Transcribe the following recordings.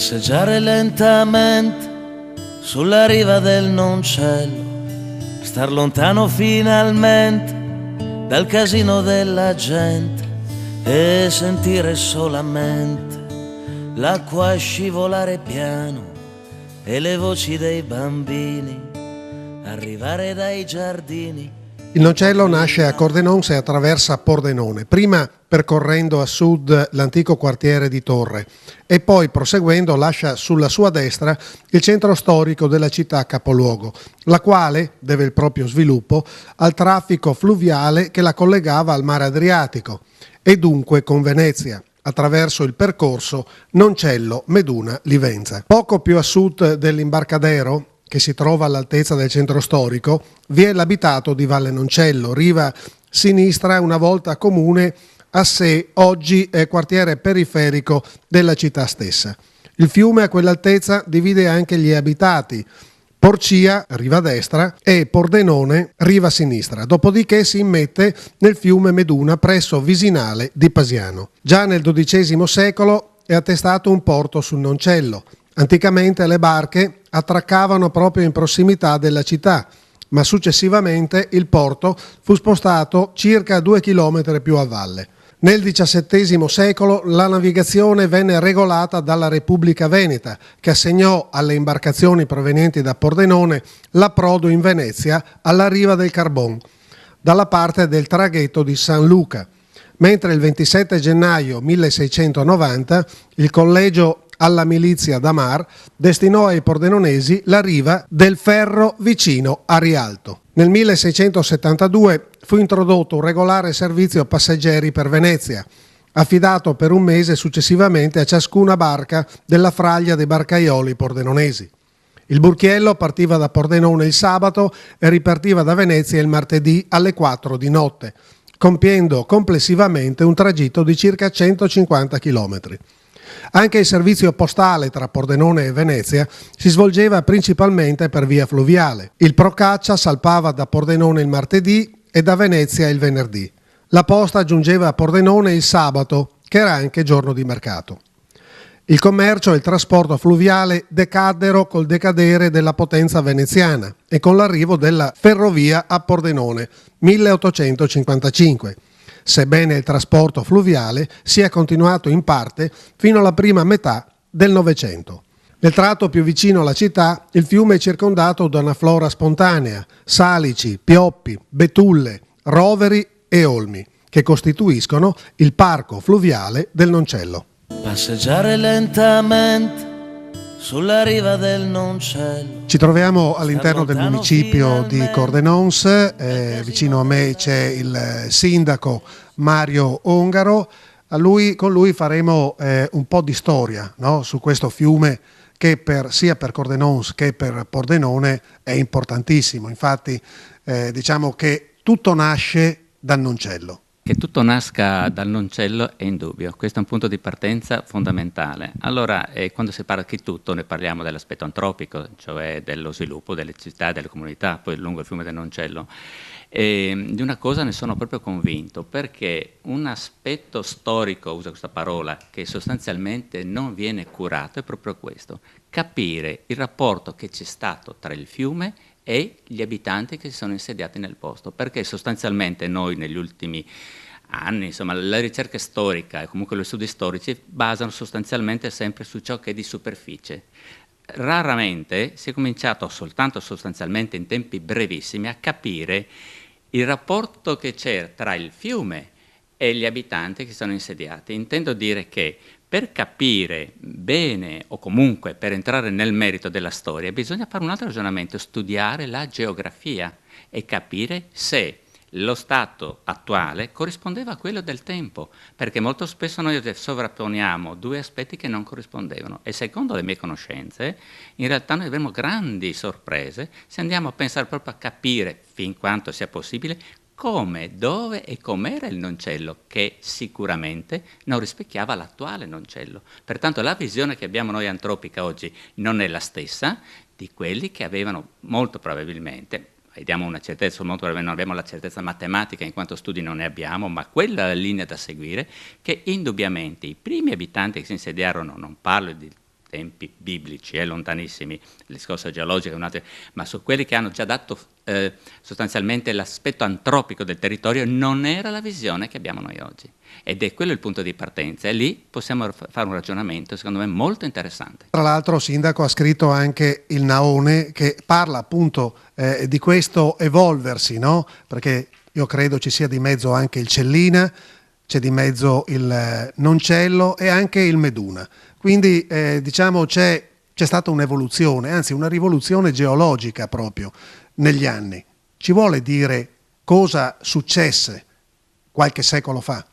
Passeggiare lentamente sulla riva del Noncello, star lontano finalmente dal casino della gente e sentire solamente l'acqua scivolare piano e le voci dei bambini arrivare dai giardini. Il Noncello nasce a Cordenonse e attraversa Pordenone, prima percorrendo a sud l'antico quartiere di Torre e poi proseguendo lascia sulla sua destra il centro storico della città capoluogo, la quale deve il proprio sviluppo al traffico fluviale che la collegava al mare Adriatico e dunque con Venezia, attraverso il percorso Noncello-Meduna-Livenza. Poco più a sud dell'imbarcadero, che si trova all'altezza del centro storico, vi è l'abitato di Valle Noncello, riva sinistra una volta comune a sé, oggi è quartiere periferico della città stessa. Il fiume a quell'altezza divide anche gli abitati, Porcia, riva destra, e Pordenone, riva sinistra, dopodiché si immette nel fiume Meduna presso Visinale di Pasiano. Già nel XII secolo è attestato un porto sul Noncello. Anticamente le barche attraccavano proprio in prossimità della città, ma successivamente il porto fu spostato circa 2 chilometri più a valle. Nel XVII secolo la navigazione venne regolata dalla Repubblica Veneta, che assegnò alle imbarcazioni provenienti da Pordenone l'approdo in Venezia alla riva del Carbon, dalla parte del traghetto di San Luca, mentre il 27 gennaio 1690 il collegio alla milizia da Mar destinò ai pordenonesi la riva del Ferro vicino a Rialto. Nel 1672 fu introdotto un regolare servizio passeggeri per Venezia, affidato per un mese successivamente a ciascuna barca della fraglia dei barcaioli pordenonesi. Il burchiello partiva da Pordenone il sabato e ripartiva da Venezia il martedì alle 4 di notte, compiendo complessivamente un tragitto di circa 150 chilometri. Anche il servizio postale tra Pordenone e Venezia si svolgeva principalmente per via fluviale. Il Procaccia salpava da Pordenone il martedì e da Venezia il venerdì. La posta giungeva a Pordenone il sabato, che era anche giorno di mercato. Il commercio e il trasporto fluviale decaddero col decadere della potenza veneziana e con l'arrivo della ferrovia a Pordenone, 1855. Sebbene il trasporto fluviale sia continuato in parte fino alla prima metà del Novecento. Nel tratto più vicino alla città, il fiume è circondato da una flora spontanea, salici, pioppi, betulle, roveri e olmi, che costituiscono il parco fluviale del Noncello. Passeggiare lentamente sulla riva del Noncello. Ci troviamo all'interno del municipio di Cordenonse, vicino a me c'è il sindaco Mario Ongaro. Con lui faremo un po' di storia, no? Su questo fiume che sia per Cordenonse che per Pordenone è importantissimo. Infatti diciamo che tutto nasce dal Noncello. Che tutto nasca dal Noncello è indubbio, questo è un punto di partenza fondamentale. Allora, quando si parla di tutto, noi parliamo dell'aspetto antropico, cioè dello sviluppo delle città, delle comunità, poi lungo il fiume del Noncello. Di una cosa ne sono proprio convinto, perché un aspetto storico, uso questa parola, che sostanzialmente non viene curato è proprio questo: capire il rapporto che c'è stato tra il fiume e gli abitanti che si sono insediati nel posto, perché sostanzialmente noi negli ultimi anni, insomma, la ricerca storica e comunque gli studi storici basano sostanzialmente sempre su ciò che è di superficie. Raramente si è cominciato soltanto sostanzialmente in tempi brevissimi a capire il rapporto che c'è tra il fiume e gli abitanti che sono insediati. Intendo dire che per capire bene o comunque per entrare nel merito della storia bisogna fare un altro ragionamento, studiare la geografia e capire se lo stato attuale corrispondeva a quello del tempo, perché molto spesso noi sovrapponiamo due aspetti che non corrispondevano e secondo le mie conoscenze in realtà noi avremo grandi sorprese se andiamo a pensare proprio a capire, fin quanto sia possibile, come, dove e com'era il Noncello, che sicuramente non rispecchiava l'attuale Noncello. Pertanto la visione che abbiamo noi antropica oggi non è la stessa di quelli che avevano molto probabilmente, diamo una certezza, molto probabilmente non abbiamo la certezza matematica in quanto studi non ne abbiamo, ma quella è la linea da seguire, che indubbiamente i primi abitanti che si insediarono, non parlo tempi biblici, lontanissimi, il discorso geologico, ma su quelli che hanno già dato sostanzialmente l'aspetto antropico del territorio, non era la visione che abbiamo noi oggi. Ed è quello il punto di partenza, e lì possiamo fare un ragionamento, secondo me, molto interessante. Tra l'altro, Sindaco, ha scritto anche il Naone, che parla appunto di questo evolversi, no? Perché io credo ci sia di mezzo anche il Cellina, c'è di mezzo il Noncello e anche il Meduna. Quindi diciamo c'è stata un'evoluzione, anzi una rivoluzione geologica proprio negli anni. Ci vuole dire cosa successe qualche secolo fa?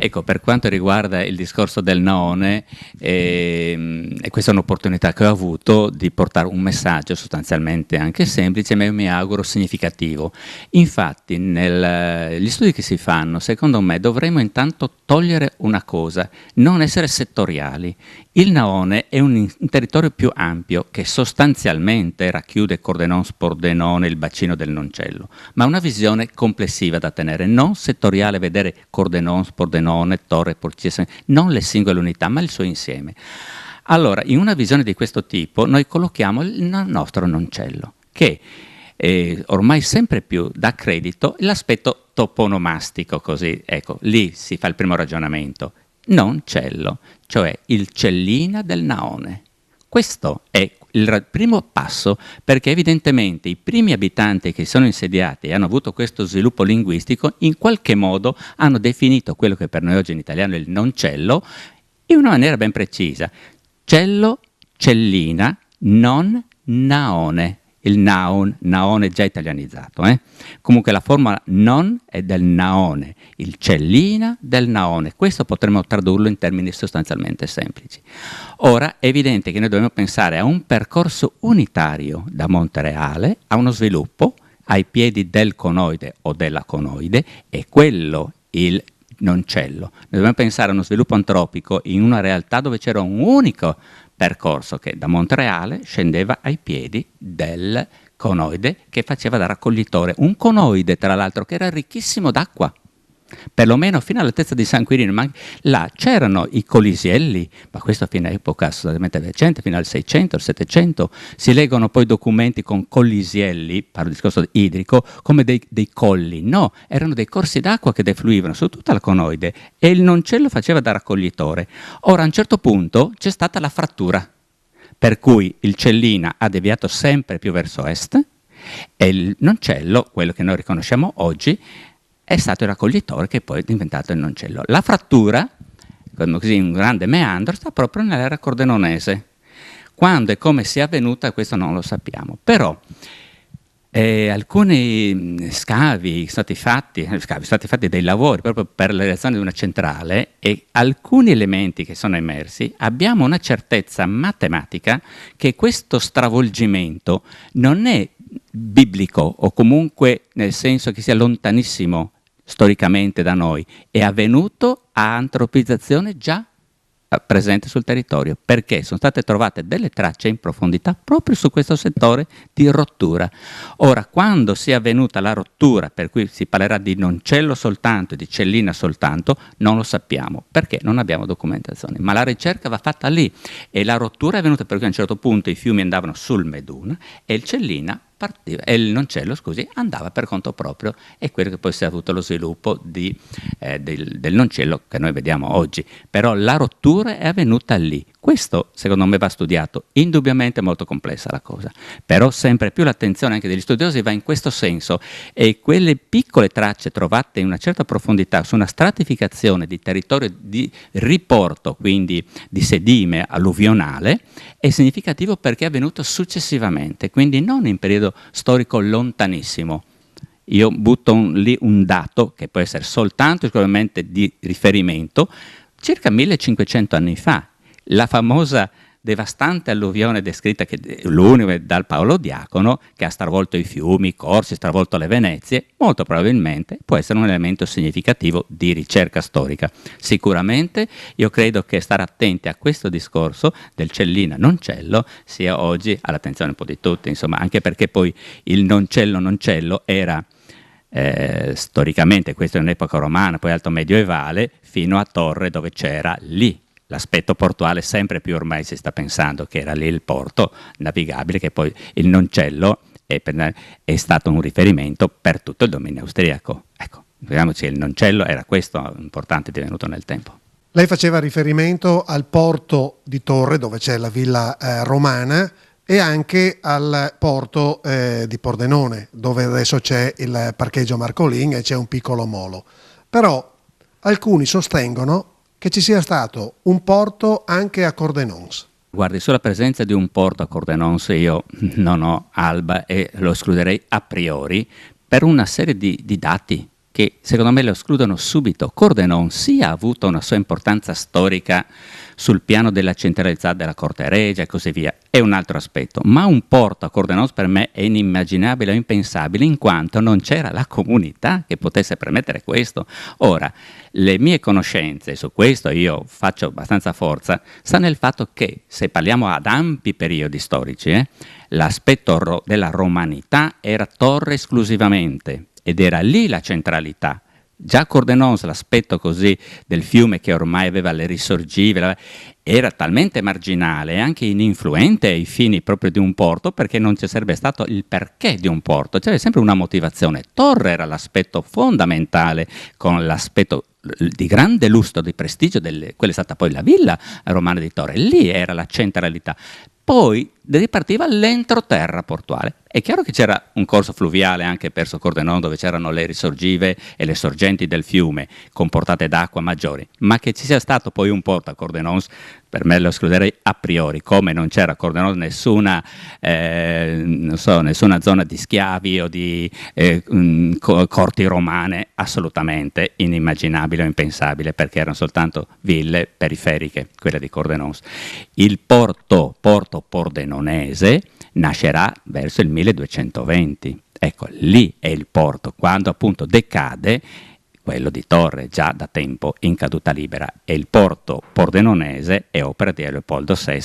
Ecco, per quanto riguarda il discorso del Naone, e questa è un'opportunità che ho avuto di portare un messaggio sostanzialmente anche semplice, ma io mi auguro significativo. Infatti, gli studi che si fanno, secondo me, dovremmo intanto togliere una cosa, non essere settoriali. Il Naone è un territorio più ampio che sostanzialmente racchiude Cordenone, Spordenone, il bacino del Noncello, ma una visione complessiva da tenere, non settoriale, vedere Cordenone, Spordenone, Torre, Porcia, non le singole unità, ma il suo insieme. Allora, in una visione di questo tipo, noi collochiamo il nostro Noncello, che ormai sempre più dà credito l'aspetto toponomastico, così, ecco, lì si fa il primo ragionamento. Noncello, cioè il Cellina del Naone. Questo è il primo passo, perché evidentemente i primi abitanti che sono insediati e hanno avuto questo sviluppo linguistico in qualche modo hanno definito quello che per noi oggi in italiano è il noncello in una maniera ben precisa. Cello, cellina, non naone. Il naone già italianizzato. Comunque la forma non è del naone, il cellina del naone. Questo potremmo tradurlo in termini sostanzialmente semplici. Ora è evidente che noi dobbiamo pensare a un percorso unitario da Montereale a uno sviluppo ai piedi del conoide o della conoide, e quello il noncello. Noi dobbiamo pensare a uno sviluppo antropico in una realtà dove c'era un unico percorso che da Montereale scendeva ai piedi del conoide, che faceva da raccoglitore. Un conoide, tra l'altro, che era ricchissimo d'acqua, perlomeno fino all'altezza di San Quirino, ma là c'erano i colisielli, ma questo fino a epoca assolutamente recente, fino al 600, al 700, si leggono poi documenti con colisielli, parlo di discorso idrico, come dei colli. No, erano dei corsi d'acqua che defluivano su tutta la conoide e il noncello faceva da raccoglitore. Ora a un certo punto c'è stata la frattura, per cui il Cellina ha deviato sempre più verso est e il noncello, quello che noi riconosciamo oggi, è stato il raccoglitore che poi è diventato il noncello. La frattura, così un grande meandro, sta proprio nell'era cordenonese. Quando e come sia avvenuta questo non lo sappiamo, però alcuni scavi sono stati fatti dei lavori proprio per la realizzazione di una centrale, e alcuni elementi che sono emersi, abbiamo una certezza matematica che questo stravolgimento non è biblico, o comunque nel senso che sia lontanissimo storicamente da noi, è avvenuto a antropizzazione già presente sul territorio, perché sono state trovate delle tracce in profondità proprio su questo settore di rottura. Ora, quando sia avvenuta la rottura, per cui si parlerà di noncello soltanto e di cellina soltanto, non lo sappiamo, perché non abbiamo documentazione, ma la ricerca va fatta lì, e la rottura è avvenuta perché a un certo punto i fiumi andavano sul Meduna e il Cellina partiva, e il noncello, andava per conto proprio, e quello che poi si è avuto lo sviluppo del noncello che noi vediamo oggi. Però la rottura è avvenuta lì. Questo secondo me va studiato, indubbiamente è molto complessa la cosa, però sempre più l'attenzione anche degli studiosi va in questo senso, e quelle piccole tracce trovate in una certa profondità su una stratificazione di territorio di riporto, quindi di sedime alluvionale, è significativo perché è avvenuto successivamente, quindi non in periodo storico lontanissimo. Io butto lì un dato che può essere soltanto esclusivamente di riferimento, circa 1500 anni fa. La famosa devastante alluvione descritta, che l'unico dal Paolo Diacono, che ha stravolto i fiumi, i corsi, stravolto le Venezie, molto probabilmente può essere un elemento significativo di ricerca storica. Sicuramente io credo che stare attenti a questo discorso del Cellina-Noncello sia oggi all'attenzione un po' di tutti, insomma, anche perché poi il noncello era storicamente, questa è un'epoca romana, poi alto medioevale, fino a Torre, dove c'era lì l'aspetto portuale sempre più ormai si sta pensando che era lì il porto navigabile, che poi il Noncello è stato un riferimento per tutto il dominio austriaco. Ecco, vediamoci, il Noncello era questo importante divenuto nel tempo. Lei faceva riferimento al porto di Torre, dove c'è la villa romana, e anche al porto di Pordenone, dove adesso c'è il parcheggio Marcolin e c'è un piccolo molo. Però alcuni sostengono che ci sia stato un porto anche a Cordenons. Guardi, sulla presenza di un porto a Cordenons io non ho alba e lo escluderei a priori per una serie di dati che secondo me lo escludono subito. Cordenons sì ha avuto una sua importanza storica sul piano della centralità della corte regia e così via, è un altro aspetto, ma un porto a Cordenons per me è inimmaginabile o impensabile, in quanto non c'era la comunità che potesse permettere questo. Ora, le mie conoscenze su questo, io faccio abbastanza forza, sta nel fatto che se parliamo ad ampi periodi storici, l'aspetto della romanità era Torre esclusivamente ed era lì la centralità. Già Cordenons, l'aspetto così del fiume che ormai aveva le risorgive, era talmente marginale e anche ininfluente ai fini proprio di un porto, perché non ci sarebbe stato il perché di un porto, c'era sempre una motivazione. Torre era l'aspetto fondamentale, con l'aspetto di grande lustro, di prestigio, quella è stata poi la villa romana di Torre, lì era la centralità. Poi ripartiva l'entroterra portuale. È chiaro che c'era un corso fluviale anche verso Cordenons, dove c'erano le risorgive e le sorgenti del fiume con portate d'acqua maggiori, ma che ci sia stato poi un porto a Cordenons, per me lo escluderei a priori, come non c'era a Cordenons nessuna zona di schiavi o di corti romane, assolutamente inimmaginabile o impensabile, perché erano soltanto ville periferiche, quelle di Cordenons. Il porto pordenonese nascerà verso il 1220. Ecco, lì è il porto, quando appunto decade quello di Torre, già da tempo in caduta libera, e il porto pordenonese è opera di Leopoldo VI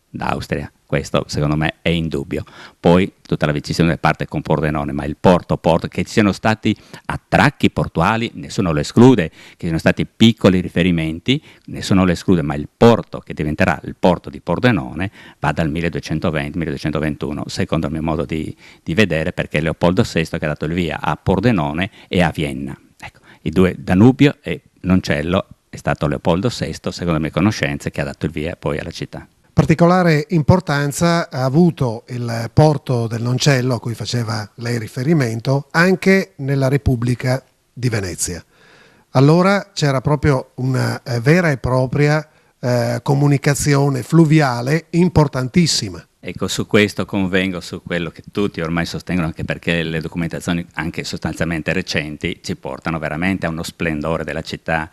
d'Austria. Questo secondo me è indubbio. Poi tutta la vicissitudine parte con Pordenone, ma il porto, che ci siano stati attracchi portuali, nessuno lo esclude, che siano stati piccoli riferimenti, nessuno lo esclude, ma il porto che diventerà il porto di Pordenone va dal 1220-1221, secondo il mio modo di vedere, perché è Leopoldo VI che ha dato il via a Pordenone e a Vienna. Ecco, i due, Danubio e Noncello, è stato Leopoldo VI, secondo le mie conoscenze, che ha dato il via poi alla città. Particolare importanza ha avuto il porto del Noncello, a cui faceva lei riferimento, anche nella Repubblica di Venezia. Allora c'era proprio una vera e propria comunicazione fluviale importantissima. Ecco, su questo convengo, su quello che tutti ormai sostengono, anche perché le documentazioni anche sostanzialmente recenti ci portano veramente a uno splendore della città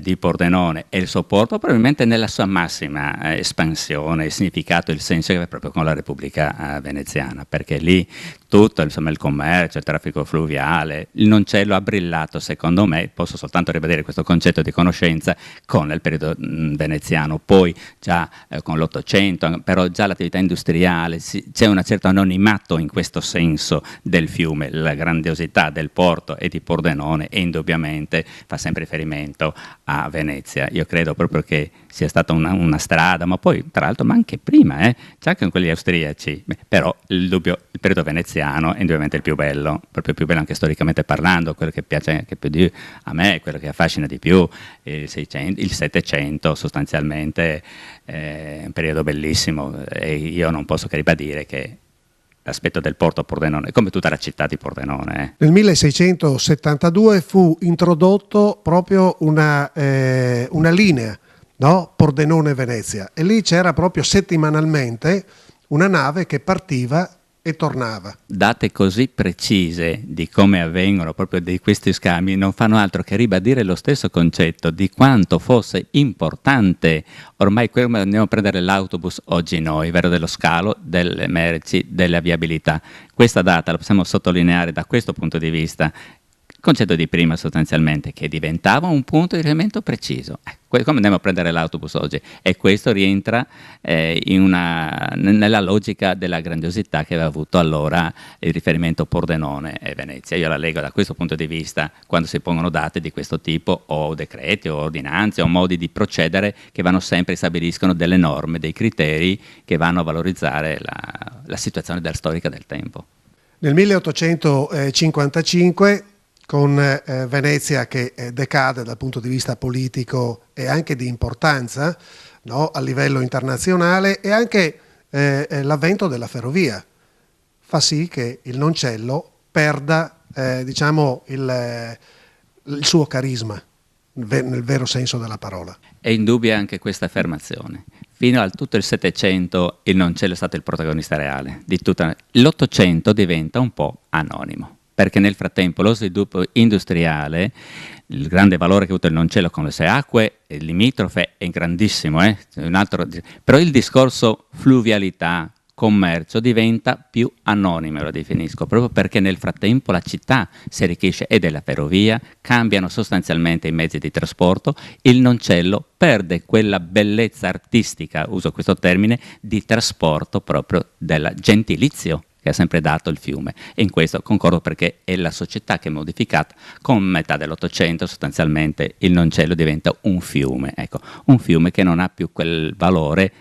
di Pordenone e il suo porto, probabilmente nella sua massima espansione, il significato, il senso che aveva proprio con la Repubblica veneziana, perché lì tutto, insomma, il commercio, il traffico fluviale, il Noncello ha brillato, secondo me, posso soltanto ribadire questo concetto di conoscenza, con il periodo veneziano, poi già con l'Ottocento, però già l'attività industriale, c'è una certa anonimato in questo senso del fiume, la grandiosità del porto e di Pordenone, e indubbiamente fa sempre riferimento a Venezia. Io credo proprio che sia stata una strada, ma poi tra l'altro, ma anche prima, già con quelli austriaci, però il periodo veneziano è indubbiamente il più bello, proprio più bello anche storicamente parlando, quello che piace anche più a me, quello che affascina di più, il Settecento sostanzialmente è un periodo bellissimo, e io non posso che ribadire che l'aspetto del porto Pordenone, come tutta la città di Pordenone. Nel 1672 fu introdotto proprio una linea, no? Pordenone-Venezia, e lì c'era proprio settimanalmente una nave che partiva e tornava. Date così precise di come avvengono proprio di questi scambi non fanno altro che ribadire lo stesso concetto di quanto fosse importante ormai come andiamo a prendere l'autobus oggi noi, vero, dello scalo, delle merci, della viabilità. Questa data la possiamo sottolineare da questo punto di vista, concetto di prima sostanzialmente, che diventava un punto di riferimento preciso. Come andiamo a prendere l'autobus oggi? E questo rientra nella logica della grandiosità che aveva avuto allora il riferimento Pordenone e Venezia. Io la leggo da questo punto di vista, quando si pongono date di questo tipo, o decreti, o ordinanze, o modi di procedere che vanno sempre, stabiliscono delle norme, dei criteri che vanno a valorizzare la situazione storica del tempo. Nel 1855, con Venezia che decade dal punto di vista politico e anche di importanza, no, a livello internazionale, e anche l'avvento della ferrovia fa sì che il Noncello perda diciamo il suo carisma nel vero senso della parola. È indubbia anche questa affermazione. Fino a tutto il Settecento il Noncello è stato il protagonista reale di tutta. L'Ottocento diventa un po' anonimo, perché nel frattempo lo sviluppo industriale, il grande valore che ha avuto il Noncello con le sue acque limitrofe è grandissimo, però il discorso fluvialità, commercio diventa più anonimo, lo definisco, proprio perché nel frattempo la città si arricchisce e della ferrovia, cambiano sostanzialmente i mezzi di trasporto, il Noncello perde quella bellezza artistica, uso questo termine, di trasporto proprio del gentilizio che ha sempre dato il fiume, e in questo concordo perché è la società che è modificata. Con metà dell'Ottocento sostanzialmente il Noncello diventa un fiume, un fiume che non ha più quel valore,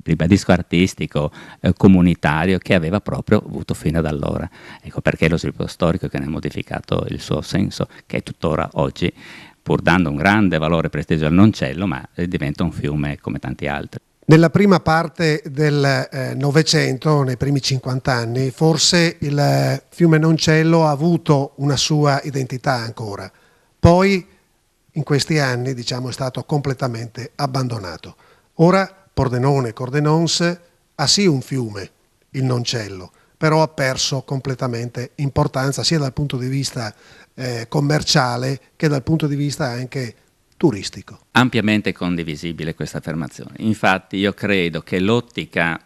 ribadisco, artistico, comunitario che aveva proprio avuto fino ad allora. Ecco perché è lo sviluppo storico che ne ha modificato il suo senso, che è tuttora oggi, pur dando un grande valore e prestigio al Noncello, ma diventa un fiume come tanti altri. Nella prima parte del Novecento, nei primi 50 anni, forse il fiume Noncello ha avuto una sua identità ancora. Poi, in questi anni, diciamo, è stato completamente abbandonato. Ora, Pordenone, Cordenons, ha sì un fiume, il Noncello, però ha perso completamente importanza sia dal punto di vista commerciale che dal punto di vista anche turistico. Ampiamente condivisibile questa affermazione. Infatti io credo che l'ottica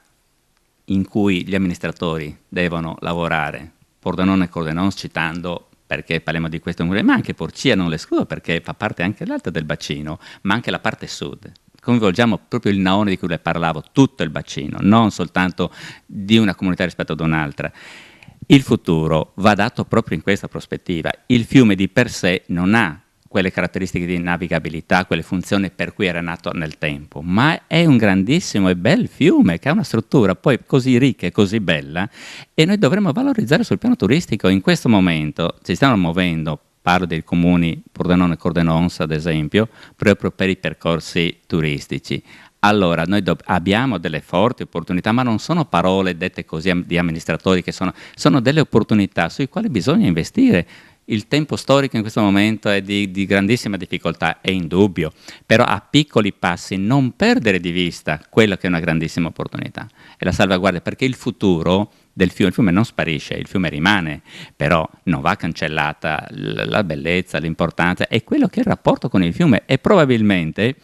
in cui gli amministratori devono lavorare, Pordenone e Cordenons citando, perché parliamo di questo, ma anche Porcia non l'escludo perché fa parte anche l'alta del bacino, ma anche la parte sud. Coinvolgiamo proprio il Naone di cui le parlavo, tutto il bacino, non soltanto di una comunità rispetto ad un'altra. Il futuro va dato proprio in questa prospettiva. Il fiume di per sé non ha quelle caratteristiche di navigabilità, quelle funzioni per cui era nato nel tempo, ma è un grandissimo e bel fiume che ha una struttura poi così ricca e così bella, e noi dovremmo valorizzare sul piano turistico. In questo momento ci stiamo muovendo, parlo dei comuni Pordenone e Cordenons ad esempio, proprio per i percorsi turistici. Allora, noi abbiamo delle forti opportunità, ma non sono parole dette così di amministratori, che sono delle opportunità sui quali bisogna investire. Il tempo storico in questo momento è di grandissima difficoltà, è indubbio, però a piccoli passi non perdere di vista quella che è una grandissima opportunità e la salvaguardia, perché il futuro del fiume, il fiume non sparisce, il fiume rimane, però non va cancellata la bellezza, l'importanza e quello che è il rapporto con il fiume, e probabilmente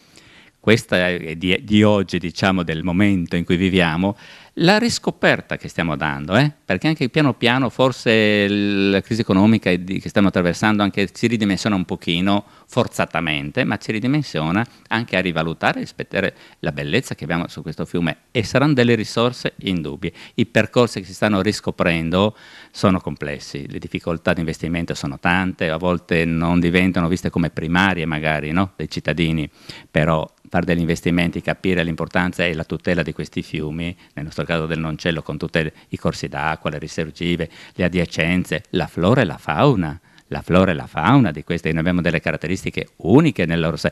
questa è di oggi, diciamo, del momento in cui viviamo, la riscoperta che stiamo dando, perché anche piano piano forse la crisi economica che stiamo attraversando anche ci ridimensiona un pochino, forzatamente, ma ci ridimensiona anche a rivalutare e rispettare la bellezza che abbiamo su questo fiume, e saranno delle risorse indubbie. I percorsi che si stanno riscoprendo sono complessi, le difficoltà di investimento sono tante, a volte non diventano viste come primarie magari, no? Dei cittadini, però fare degli investimenti, capire l'importanza e la tutela di questi fiumi, nel nostro caso del Noncello con tutti i corsi d'acqua, le risorgive, le adiacenze, la flora e la fauna di queste, noi abbiamo delle caratteristiche uniche nel loro sé.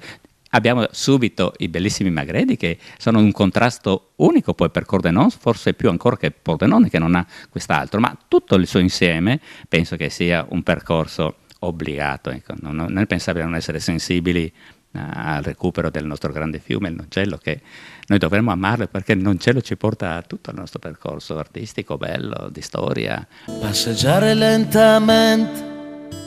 Abbiamo subito i bellissimi Magredi che sono un contrasto unico poi per Cordenons, forse più ancora che Pordenone che non ha quest'altro, ma tutto il suo insieme penso che sia un percorso obbligato. Ecco. Non è pensabile non essere sensibili al recupero del nostro grande fiume, il Noncello, che noi dovremmo amarlo perché il Noncello ci porta a tutto il nostro percorso artistico, bello, di storia. Passeggiare lentamente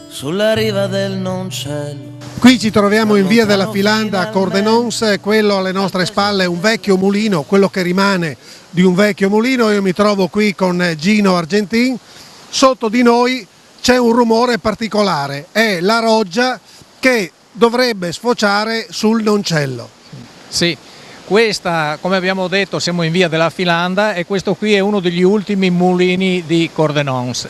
sulla riva del Noncello. Qui ci troviamo in via della Filanda a Cordenons, quello alle nostre spalle è un vecchio mulino, quello che rimane di un vecchio mulino. Io mi trovo qui con Gino Argentin, sotto di noi c'è un rumore particolare, è la roggia che dovrebbe sfociare sul Noncello. Sì, questa, come abbiamo detto, siamo in via della Filanda e questo qui è uno degli ultimi mulini di Cordenons.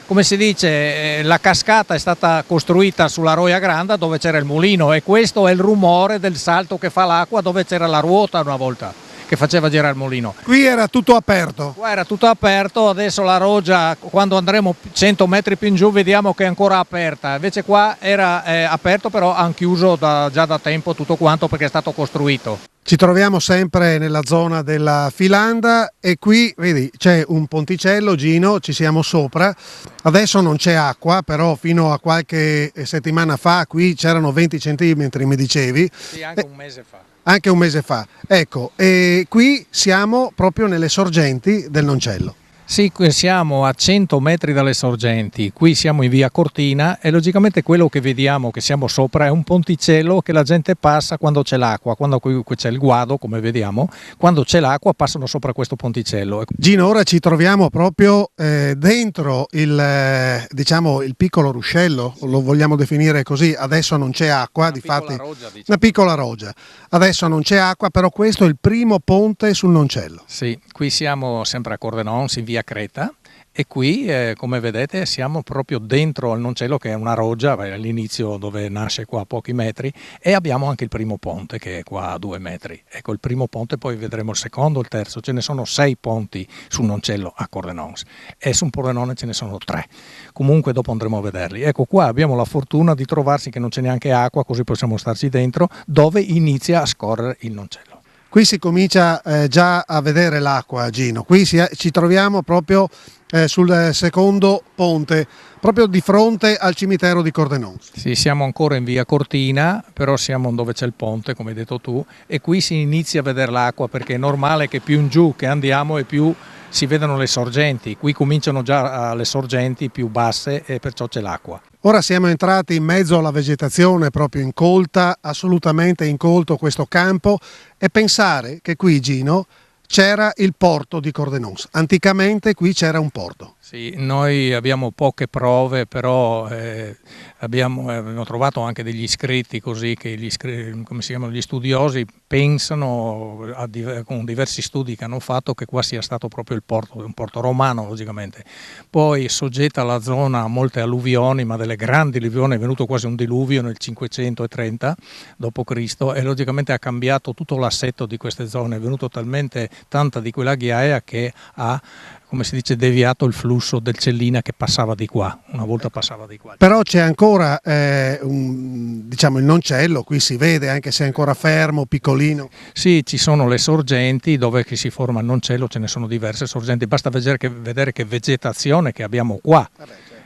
Come si dice, la cascata è stata costruita sulla Roia Granda dove c'era il mulino e questo è il rumore del salto che fa l'acqua dove c'era la ruota una volta che faceva girare il mulino. Qui era tutto aperto. Qua era tutto aperto, adesso la roggia, quando andremo 100 metri più in giù vediamo che è ancora aperta, invece qua era aperto, però hanno chiuso già da tempo tutto quanto perché è stato costruito. Ci troviamo sempre nella zona della Filanda e qui, vedi, c'è un ponticello, Gino, ci siamo sopra. Adesso non c'è acqua, però fino a qualche settimana fa qui c'erano 20 centimetri, mi dicevi. Sì, anche un mese fa. Anche un mese fa. Ecco, e qui siamo proprio nelle sorgenti del Noncello. Sì, qui siamo a 100 metri dalle sorgenti, qui siamo in via Cortina e logicamente quello che vediamo che siamo sopra è un ponticello che la gente passa quando c'è l'acqua, quando qui c'è il guado come vediamo, quando c'è l'acqua passano sopra questo ponticello. Gino, ora ci troviamo proprio dentro diciamo, il piccolo ruscello, lo vogliamo definire così, adesso non c'è acqua, difatti Roggia, diciamo. una piccola roggia, adesso non c'è acqua, però questo è il primo ponte sul Noncello. Sì, qui siamo sempre a Cordenons in via Creta e qui come vedete siamo proprio dentro al Noncello che è una roggia all'inizio dove nasce qua a pochi metri e abbiamo anche il primo ponte che è qua a 2 metri. Ecco il primo ponte, poi vedremo il secondo, il terzo, ce ne sono 6 ponti sul Noncello a Cordenons e su Pordenone ce ne sono 3. Comunque dopo andremo a vederli. Ecco qua abbiamo la fortuna di trovarsi che non c'è neanche acqua, così possiamo starci dentro, dove inizia a scorrere il Noncello. Qui si comincia già a vedere l'acqua, Gino. Qui ci troviamo proprio sul secondo ponte, proprio di fronte al cimitero di Cordenons. Sì, siamo ancora in via Cortina, però siamo dove c'è il ponte, come hai detto tu, e qui si inizia a vedere l'acqua perché è normale che più in giù che andiamo e più si vedono le sorgenti. Qui cominciano già le sorgenti più basse e perciò c'è l'acqua. Ora siamo entrati in mezzo alla vegetazione proprio incolta, assolutamente incolto questo campo, e pensare che qui, Gino, c'era il porto di Cordenons. Anticamente qui c'era un porto. Sì, noi abbiamo poche prove, però abbiamo trovato anche degli scritti così che come si chiamano, gli studiosi pensano, con diversi studi che hanno fatto, che qua sia stato proprio il porto, un porto romano logicamente. Poi soggetta la zona a molte alluvioni, ma delle grandi alluvioni, è venuto quasi un diluvio nel 530 d.C. e logicamente ha cambiato tutto l'assetto di queste zone, è venuto talmente tanta di quella ghiaia che ha, come si dice, deviato il flusso del Cellina che passava di qua, una volta passava di qua. Però c'è ancora diciamo il Noncello, qui si vede anche se è ancora fermo, piccolino. Sì, ci sono le sorgenti dove si forma il Noncello, ce ne sono diverse sorgenti, basta vedere che vegetazione che abbiamo qua.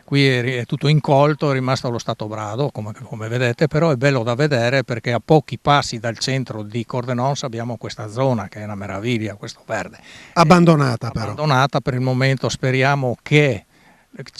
Qui è tutto incolto, è rimasto allo stato brado, come vedete, però è bello da vedere perché a pochi passi dal centro di Cordenons abbiamo questa zona che è una meraviglia, questo verde. Abbandonata però. Abbandonata per il momento, speriamo che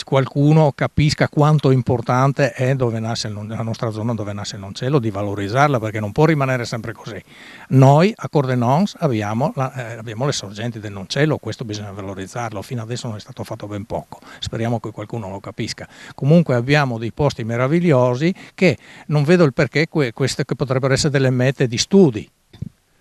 qualcuno capisca quanto importante è dove nasce la nostra zona, dove nasce il Noncello, di valorizzarla perché non può rimanere sempre così. Noi a Cordenons abbiamo le sorgenti del Noncello, questo bisogna valorizzarlo, fino adesso non è stato fatto ben poco, speriamo che qualcuno lo capisca. Comunque abbiamo dei posti meravigliosi che non vedo il perché queste che potrebbero essere delle mete di studi.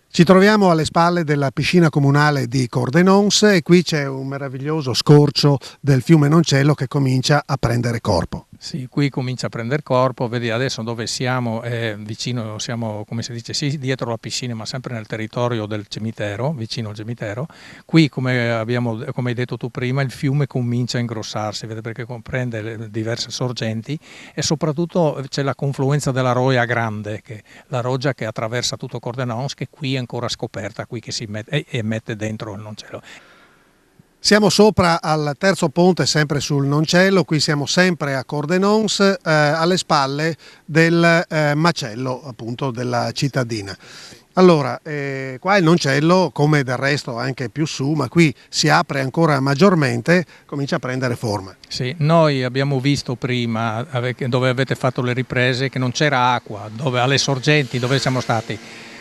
Ci troviamo alle spalle della piscina comunale di Cordenons e qui c'è un meraviglioso scorcio del fiume Noncello che comincia a prendere corpo. Sì, qui comincia a prendere corpo, vedi adesso dove siamo, vicino, siamo come si dice, sì, dietro la piscina ma sempre nel territorio del cimitero, vicino al cimitero. Qui come hai detto tu prima, il fiume comincia a ingrossarsi, vede, perché comprende le diverse sorgenti e soprattutto c'è la confluenza della Roia Grande, che è la roggia che attraversa tutto Cordenons, che qui è ancora scoperta, qui che si mette dentro il Noncello. Siamo sopra al terzo ponte, sempre sul Noncello, qui siamo sempre a Cordenons, alle spalle del macello appunto della cittadina. Allora, qua il Noncello, come del resto anche più su, ma qui si apre ancora maggiormente, comincia a prendere forma. Sì, noi abbiamo visto prima, dove avete fatto le riprese, che non c'era acqua, dove alle sorgenti, dove siamo stati.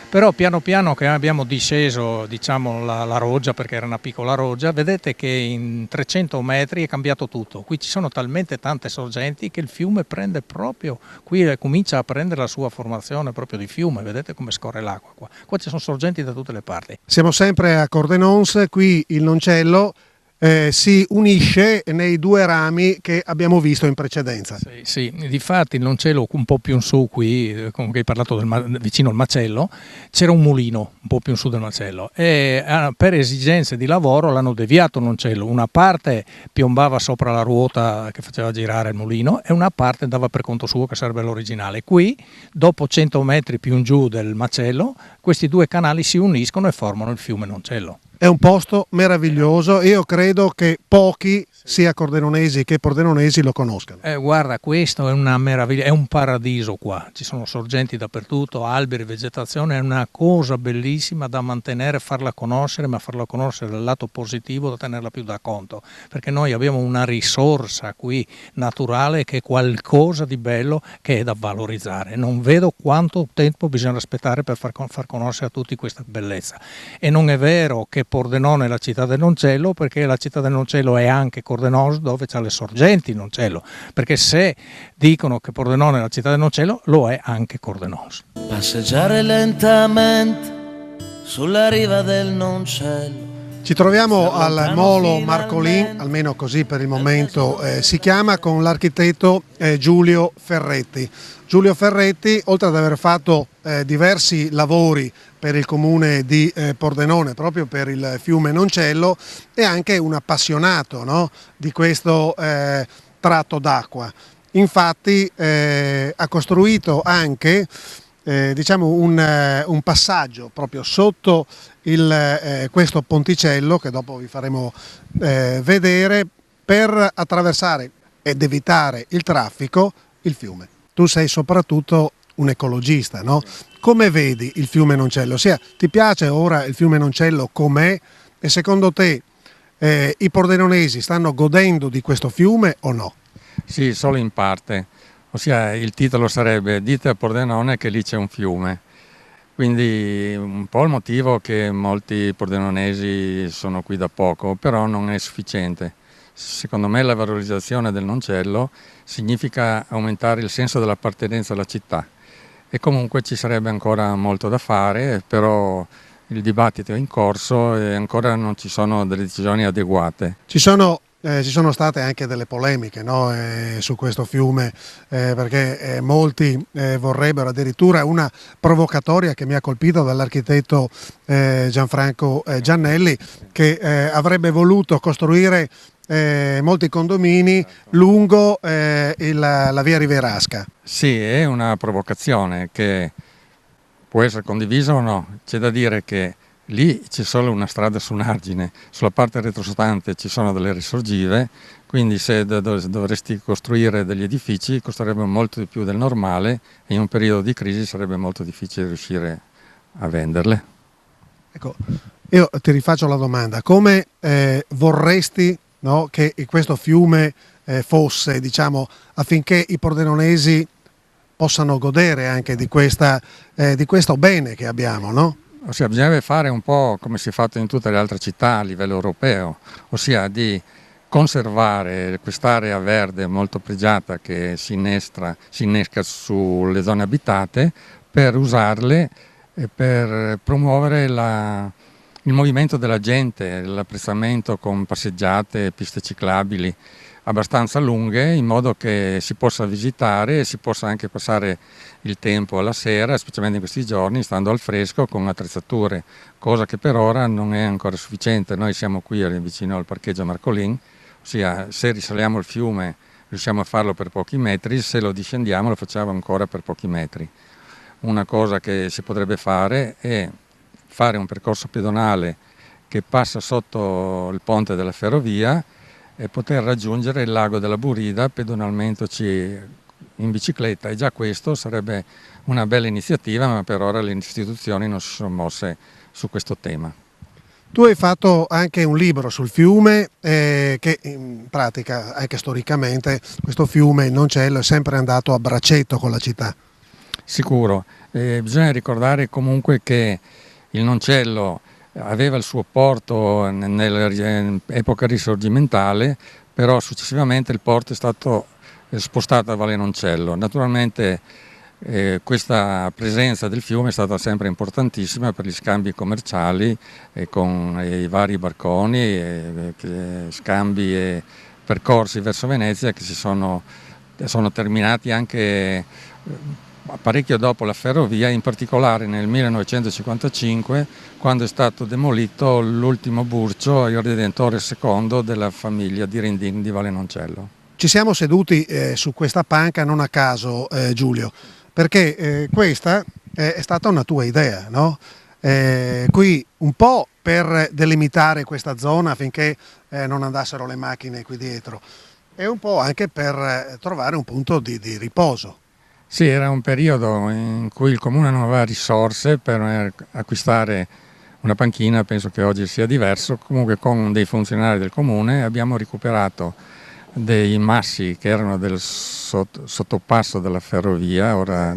però piano piano che abbiamo disceso, diciamo, la roggia, perché era una piccola roggia, vedete che in 300 metri è cambiato tutto. Qui ci sono talmente tante sorgenti che il fiume prende proprio, qui comincia a prendere la sua formazione proprio di fiume, vedete come scorre l'acqua qua. Qua ci sono sorgenti da tutte le parti. Siamo sempre a Cordenons, qui il Noncello si unisce nei due rami che abbiamo visto in precedenza. Sì, difatti il Noncello un po' più in su qui, comunque hai parlato vicino al macello, c'era un mulino un po' più in su del macello e per esigenze di lavoro l'hanno deviato il Noncello, una parte piombava sopra la ruota che faceva girare il mulino e una parte andava per conto suo che sarebbe l'originale. Qui, dopo 100 metri più in giù del macello, questi due canali si uniscono e formano il fiume Noncello. È un posto meraviglioso, io credo che pochi, sia cordenonesi che pordenonesi, lo conoscano. Guarda, questo è una meraviglia, è un paradiso qua, ci sono sorgenti dappertutto, alberi, vegetazione, è una cosa bellissima da mantenere, farla conoscere, ma farla conoscere dal lato positivo, da tenerla più da conto, perché noi abbiamo una risorsa qui naturale che è qualcosa di bello che è da valorizzare. Non vedo quanto tempo bisogna aspettare per far conoscere a tutti questa bellezza. E non è vero che Pordenone è la città del Noncello, perché la città del Noncello è anche Cordenons, dove c'ha le sorgenti Noncello, perché se dicono che Pordenone è la città del Noncello, lo è anche Cordenons. Passeggiare lentamente sulla riva del Noncello. Ci troviamo al Molo Marcolin, almeno così per il momento si chiama, con l'architetto Giulio Ferretti. Giulio Ferretti, oltre ad aver fatto diversi lavori per il comune di Pordenone, proprio per il fiume Noncello, è anche un appassionato, no, di questo tratto d'acqua. Infatti ha costruito anche diciamo un passaggio proprio sotto questo ponticello, che dopo vi faremo vedere, per attraversare ed evitare il traffico il fiume. Tu sei soprattutto un ecologista, no? Come vedi il fiume Noncello? Ossia, ti piace ora il fiume Noncello com'è e secondo te i pordenonesi stanno godendo di questo fiume o no? Sì, solo in parte. Ossia, il titolo sarebbe "Dite a Pordenone che lì c'è un fiume". Quindi un po' il motivo che molti pordenonesi sono qui da poco, però non è sufficiente. Secondo me la valorizzazione del Noncello significa aumentare il senso dell'appartenenza alla città e comunque ci sarebbe ancora molto da fare, però il dibattito è in corso e ancora non ci sono delle decisioni adeguate. Ci sono state anche delle polemiche, no? Su questo fiume, perché molti vorrebbero addirittura una provocatoria che mi ha colpito dall'architetto Gianfranco Giannelli, che avrebbe voluto costruire molti condomini lungo la via Riverasca. Sì, è una provocazione che può essere condivisa o no. C'è da dire che lì c'è solo una strada su un argine, sulla parte retrostante ci sono delle risorgive, quindi se dovresti costruire degli edifici costerebbe molto di più del normale e in un periodo di crisi sarebbe molto difficile riuscire a venderle. Ecco, io ti rifaccio la domanda: come vorresti, no, che questo fiume fosse, diciamo, affinché i pordenonesi possano godere anche di questo bene che abbiamo, no? Ossia, bisognerebbe fare un po' come si è fatto in tutte le altre città a livello europeo, ossia di conservare quest'area verde molto pregiata che si innesca sulle zone abitate, per usarle e per promuovere il movimento della gente, l'apprezzamento con passeggiate, piste ciclabili abbastanza lunghe, in modo che si possa visitare e si possa anche passare il tempo alla sera, specialmente in questi giorni, stando al fresco con attrezzature, cosa che per ora non è ancora sufficiente. Noi siamo qui vicino al parcheggio Marcolin, ossia se risaliamo il fiume riusciamo a farlo per pochi metri, se lo discendiamo lo facciamo ancora per pochi metri. Una cosa che si potrebbe fare è fare un percorso pedonale che passa sotto il ponte della ferrovia e poter raggiungere il lago della Burida pedonalmente in bicicletta, e già questo sarebbe una bella iniziativa, ma per ora le istituzioni non si sono mosse su questo tema. Tu hai fatto anche un libro sul fiume che in pratica, anche storicamente, questo fiume, il Noncello, è sempre andato a braccetto con la città. Sicuro. Bisogna ricordare comunque che il Noncello aveva il suo porto nell'epoca risorgimentale, però successivamente il porto è stato spostato a Valle Noncello. Naturalmente questa presenza del fiume è stata sempre importantissima per gli scambi commerciali con i vari barconi, scambi e percorsi verso Venezia che sono terminati anche parecchio dopo la ferrovia, in particolare nel 1955, quando è stato demolito l'ultimo burcio, il Redentore II della famiglia di Rindin di Valle Noncello. Ci siamo seduti su questa panca non a caso, Giulio, perché questa è stata una tua idea, no? Qui un po' per delimitare questa zona affinché non andassero le macchine qui dietro e un po' anche per trovare un punto di riposo. Sì, era un periodo in cui il comune non aveva risorse per acquistare una panchina, penso che oggi sia diverso. Comunque con dei funzionari del comune abbiamo recuperato dei massi che erano del sottopasso della ferrovia, ora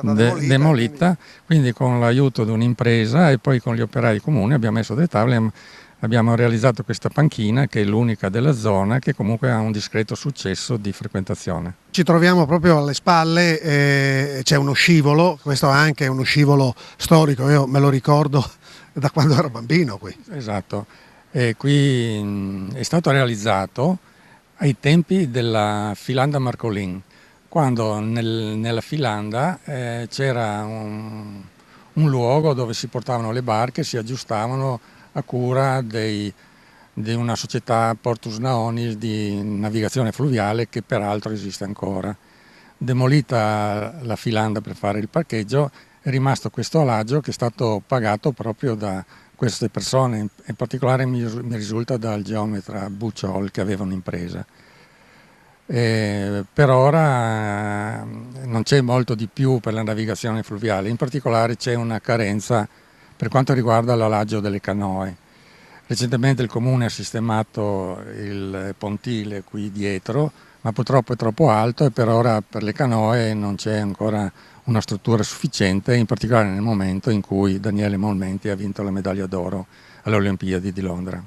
demolita, quindi con l'aiuto di un'impresa e poi con gli operai comuni abbiamo messo delle tavole, abbiamo realizzato questa panchina che è l'unica della zona, che comunque ha un discreto successo di frequentazione. Ci troviamo proprio alle spalle, c'è uno scivolo, questo è anche uno scivolo storico, io me lo ricordo da quando ero bambino qui. Esatto, e qui è stato realizzato ai tempi della Filanda Marcolin, quando nella Filanda c'era un luogo dove si portavano le barche, si aggiustavano a cura di una società Portus Naonis di navigazione fluviale che peraltro esiste ancora. Demolita la Filanda per fare il parcheggio è rimasto questo alagio che è stato pagato proprio da queste persone, in particolare mi risulta dal geometra Bucciol che aveva un'impresa. Per ora non c'è molto di più per la navigazione fluviale, in particolare c'è una carenza per quanto riguarda l'alloggio delle canoe. Recentemente il comune ha sistemato il pontile qui dietro, ma purtroppo è troppo alto e per ora per le canoe non c'è ancora una struttura sufficiente, in particolare nel momento in cui Daniele Molmenti ha vinto la medaglia d'oro alle Olimpiadi di Londra.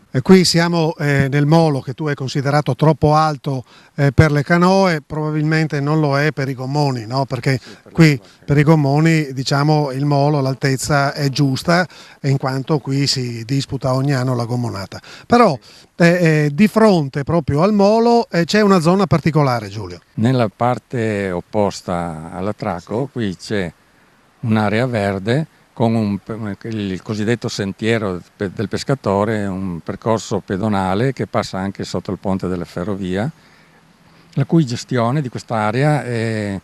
E qui siamo nel molo che tu hai considerato troppo alto per le canoe, probabilmente non lo è per i gommoni, no? Perché qui per i gommoni diciamo il molo, l'altezza è giusta in quanto qui si disputa ogni anno la gommonata. Però di fronte proprio al molo c'è una zona particolare, Giulio. Nella parte opposta all'attracco qui c'è un'area verde con il cosiddetto sentiero del pescatore, un percorso pedonale che passa anche sotto il ponte della ferrovia, la cui gestione di quest'area è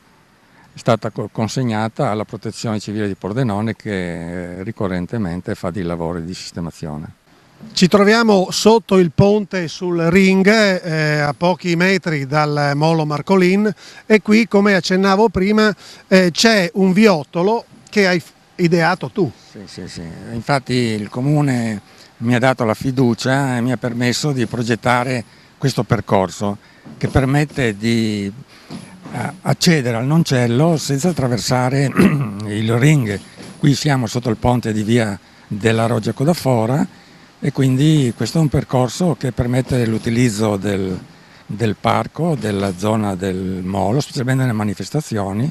stata consegnata alla Protezione Civile di Pordenone che ricorrentemente fa dei lavori di sistemazione. Ci troviamo sotto il ponte sul Ring, a pochi metri dal molo Marcolin e qui, come accennavo prima, c'è un viottolo che hai ideato tu. Sì. Infatti il comune mi ha dato la fiducia e mi ha permesso di progettare questo percorso che permette di accedere al Noncello senza attraversare il Ring. Qui siamo sotto il ponte di via della Roggia Codafora e quindi questo è un percorso che permette l'utilizzo del parco, della zona del molo, specialmente nelle manifestazioni,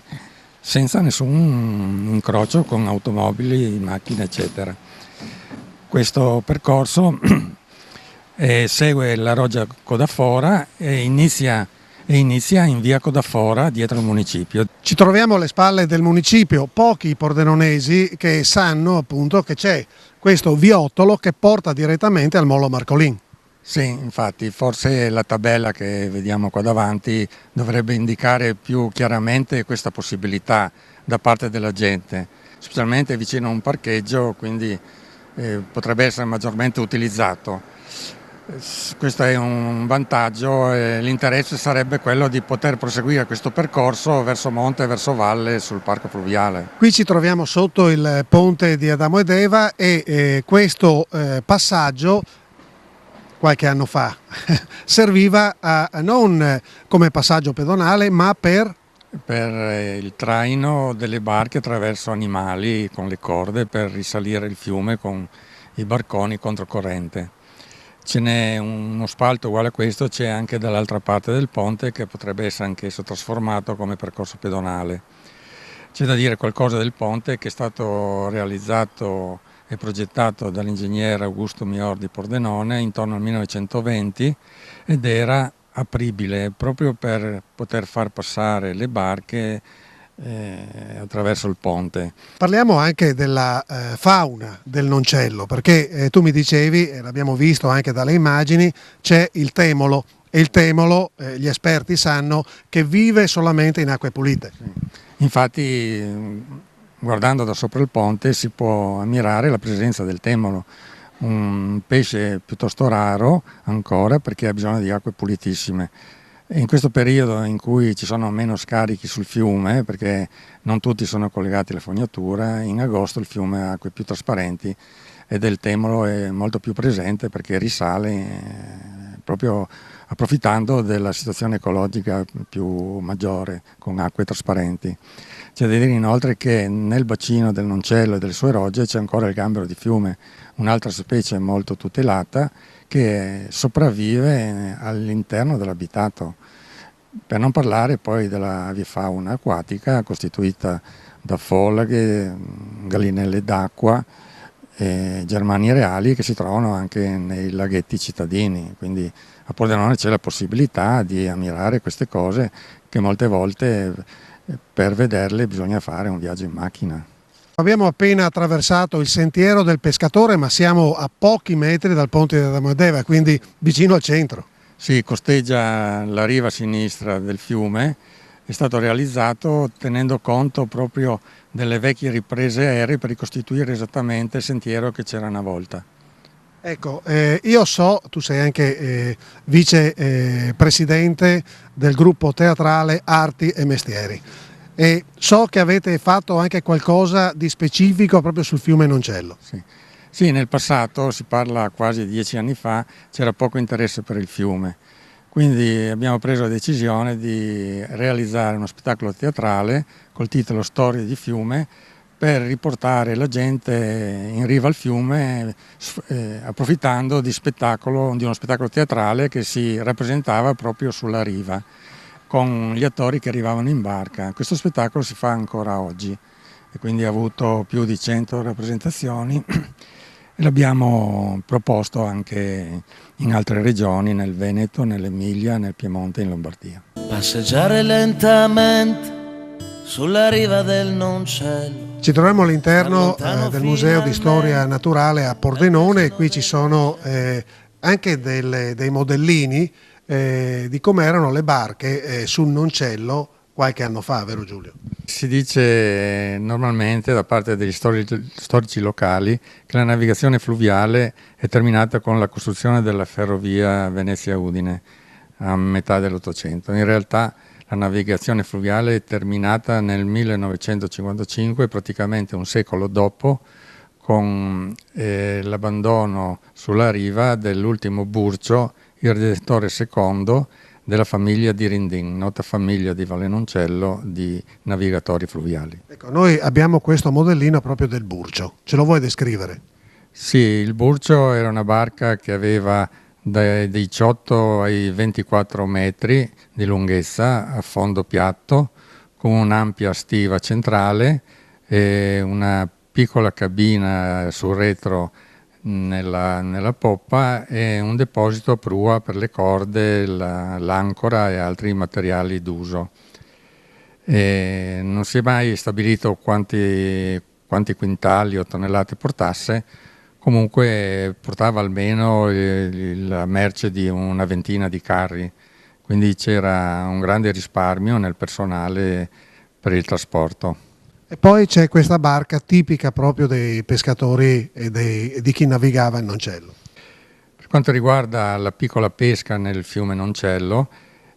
senza nessun incrocio con automobili, macchine eccetera. Questo percorso segue la Roggia Codafora e inizia in via Codafora dietro il municipio. Ci troviamo alle spalle del municipio, pochi pordenonesi che sanno appunto che c'è questo viottolo che porta direttamente al molo Marcolin. Sì, infatti, forse la tabella che vediamo qua davanti dovrebbe indicare più chiaramente questa possibilità da parte della gente, specialmente vicino a un parcheggio, quindi potrebbe essere maggiormente utilizzato. Questo è un vantaggio e l'interesse sarebbe quello di poter proseguire questo percorso verso monte e verso valle sul parco fluviale. Qui ci troviamo sotto il ponte di Adamo ed Eva e questo passaggio qualche anno fa serviva non come passaggio pedonale ma per per il traino delle barche attraverso animali con le corde per risalire il fiume con i barconi controcorrente. Ce n'è uno spalto uguale a questo, c'è anche dall'altra parte del ponte che potrebbe essere anch'esso trasformato come percorso pedonale. C'è da dire qualcosa del ponte che è stato realizzato e progettato dall'ingegnere Augusto Mior di Pordenone intorno al 1920 ed era apribile proprio per poter far passare le barche attraverso il ponte. Parliamo anche della fauna del Noncello, perché tu mi dicevi, e l'abbiamo visto anche dalle immagini, c'è il temolo, e il temolo, gli esperti sanno, che vive solamente in acque pulite. Infatti, guardando da sopra il ponte si può ammirare la presenza del temolo, un pesce piuttosto raro ancora perché ha bisogno di acque pulitissime. In questo periodo in cui ci sono meno scarichi sul fiume, perché non tutti sono collegati alla fognatura, in agosto il fiume ha acque più trasparenti ed il temolo è molto più presente perché risale proprio approfittando della situazione ecologica più maggiore con acque trasparenti. C'è da dire inoltre che nel bacino del Noncello e delle sue rogge c'è ancora il gambero di fiume, un'altra specie molto tutelata che sopravvive all'interno dell'abitato. Per non parlare poi della avifauna acquatica costituita da folaghe, gallinelle d'acqua e germani reali che si trovano anche nei laghetti cittadini, quindi a Pordenone c'è la possibilità di ammirare queste cose che molte volte per vederle bisogna fare un viaggio in macchina. Abbiamo appena attraversato il sentiero del pescatore, ma siamo a pochi metri dal ponte di Adamodeva, quindi vicino al centro. Sì, costeggia la riva sinistra del fiume, è stato realizzato tenendo conto proprio delle vecchie riprese aeree per ricostituire esattamente il sentiero che c'era una volta. Ecco, io so, tu sei anche vicepresidente del gruppo teatrale Arti e Mestieri. E so che avete fatto anche qualcosa di specifico proprio sul fiume Noncello. Sì, nel passato, si parla quasi 10 anni fa, c'era poco interesse per il fiume, quindi abbiamo preso la decisione di realizzare uno spettacolo teatrale col titolo Storie di fiume per riportare la gente in riva al fiume approfittando di uno spettacolo teatrale che si rappresentava proprio sulla riva, con gli attori che arrivavano in barca. Questo spettacolo si fa ancora oggi e quindi ha avuto più di 100 rappresentazioni e l'abbiamo proposto anche in altre regioni, nel Veneto, nell'Emilia, nel Piemonte e in Lombardia. Passeggiare lentamente sulla riva del Noncello. Ci troviamo all'interno del Museo di Storia Naturale a Pordenone e qui ci sono anche dei modellini di come erano le barche sul Noncello qualche anno fa, vero Giulio? Si dice normalmente da parte degli storici locali che la navigazione fluviale è terminata con la costruzione della ferrovia Venezia-Udine a metà dell'Ottocento. In realtà la navigazione fluviale è terminata nel 1955, praticamente un secolo dopo, con l'abbandono sulla riva dell'ultimo Burcio, il Redentore II, della famiglia di Rindin, nota famiglia di Valle Noncello di navigatori fluviali. Ecco, noi abbiamo questo modellino proprio del Burcio, ce lo vuoi descrivere? Sì, il Burcio era una barca che aveva dai 18 ai 24 metri di lunghezza a fondo piatto, con un'ampia stiva centrale e una piccola cabina sul retro nella poppa e un deposito a prua per le corde, l'ancora e altri materiali d'uso. Non si è mai stabilito quanti quintali o tonnellate portasse, comunque portava almeno la merce di una ventina di carri, quindi c'era un grande risparmio nel personale per il trasporto. E poi c'è questa barca tipica proprio dei pescatori e di chi navigava il Noncello. Per quanto riguarda la piccola pesca nel fiume Noncello,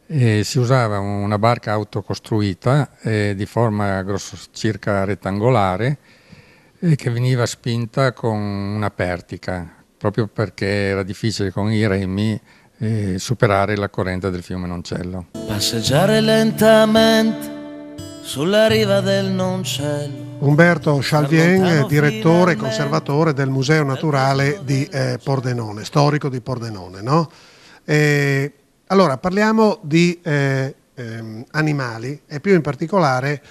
si usava una barca autocostruita di forma circa rettangolare che veniva spinta con una pertica, proprio perché era difficile con i remi superare la corrente del fiume Noncello. Passeggiare lentamente sulla riva del Noncello. Umberto Chalvien, direttore e conservatore del Museo Naturale di Pordenone, storico di Pordenone, no? Allora, parliamo di animali e più in particolare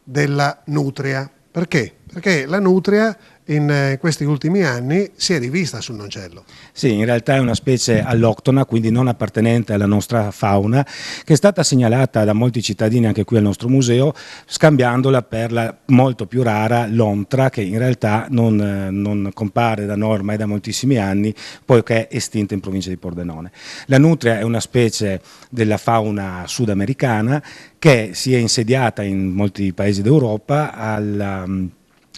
della nutria. Perché? Perché la nutria in questi ultimi anni si è rivista sul Noncello. Sì, in realtà è una specie alloctona, quindi non appartenente alla nostra fauna, che è stata segnalata da molti cittadini anche qui al nostro museo, scambiandola per la molto più rara lontra, che in realtà non compare da noi ormai da moltissimi anni, poiché è estinta in provincia di Pordenone. La nutria è una specie della fauna sudamericana che si è insediata in molti paesi d'Europa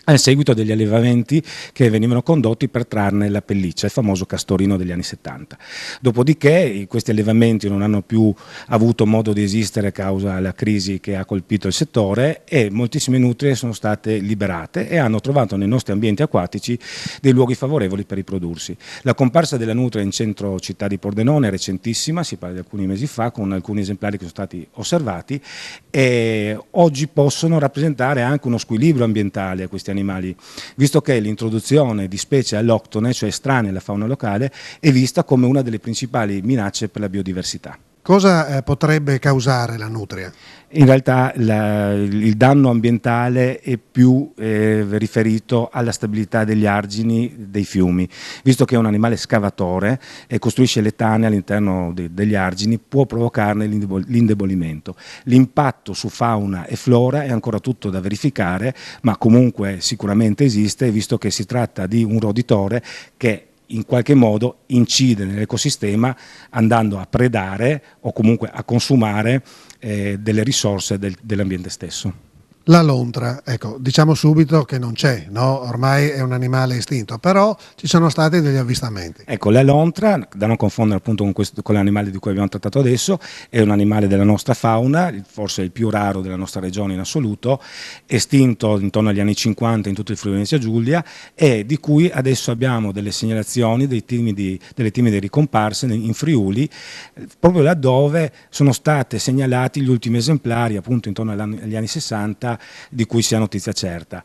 al seguito degli allevamenti che venivano condotti per trarne la pelliccia, il famoso castorino degli anni 70. Dopodiché questi allevamenti non hanno più avuto modo di esistere a causa della crisi che ha colpito il settore e moltissime nutrie sono state liberate e hanno trovato nei nostri ambienti acquatici dei luoghi favorevoli per riprodursi. La comparsa della nutria in centro città di Pordenone è recentissima, si parla di alcuni mesi fa, con alcuni esemplari che sono stati osservati e oggi possono rappresentare anche uno squilibrio ambientale a questi animali, visto che l'introduzione di specie alloctone, cioè estranee alla fauna locale, è vista come una delle principali minacce per la biodiversità. Cosa potrebbe causare la nutria? In realtà il danno ambientale è più riferito alla stabilità degli argini dei fiumi, visto che è un animale scavatore e costruisce le tane all'interno degli argini, può provocarne l'indebolimento. L'impatto su fauna e flora è ancora tutto da verificare, ma comunque sicuramente esiste, visto che si tratta di un roditore che in qualche modo incide nell'ecosistema andando a predare o comunque a consumare delle risorse dell'ambiente stesso. La lontra, ecco, diciamo subito che non c'è, no? Ormai è un animale estinto, però ci sono stati degli avvistamenti. Ecco, la lontra, da non confondere appunto con l'animale di cui abbiamo trattato adesso, è un animale della nostra fauna, forse il più raro della nostra regione in assoluto, estinto intorno agli anni 50 in tutto il Friuli Venezia Giulia e di cui adesso abbiamo delle segnalazioni, delle timide ricomparse in Friuli, proprio laddove sono state segnalati gli ultimi esemplari appunto intorno agli anni 60 di cui si ha notizia certa.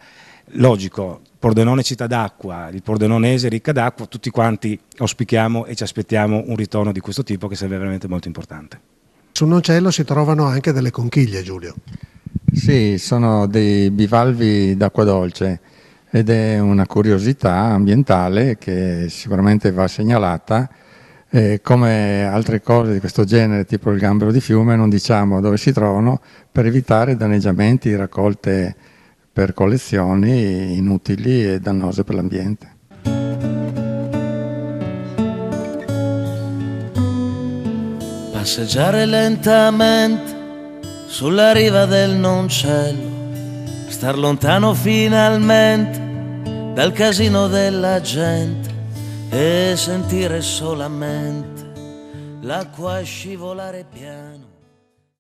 Logico, Pordenone città d'acqua, il pordenonese ricca d'acqua, tutti quanti auspichiamo e ci aspettiamo un ritorno di questo tipo che sarebbe veramente molto importante. Sul Noncello si trovano anche delle conchiglie, Giulio. Sì, sono dei bivalvi d'acqua dolce ed è una curiosità ambientale che sicuramente va segnalata. Come altre cose di questo genere, tipo il gambero di fiume, non diciamo dove si trovano per evitare danneggiamenti, raccolte per collezioni inutili e dannose per l'ambiente. Passeggiare lentamente sulla riva del Noncello, star lontano finalmente dal casino della gente e sentire solamente l'acqua scivolare piano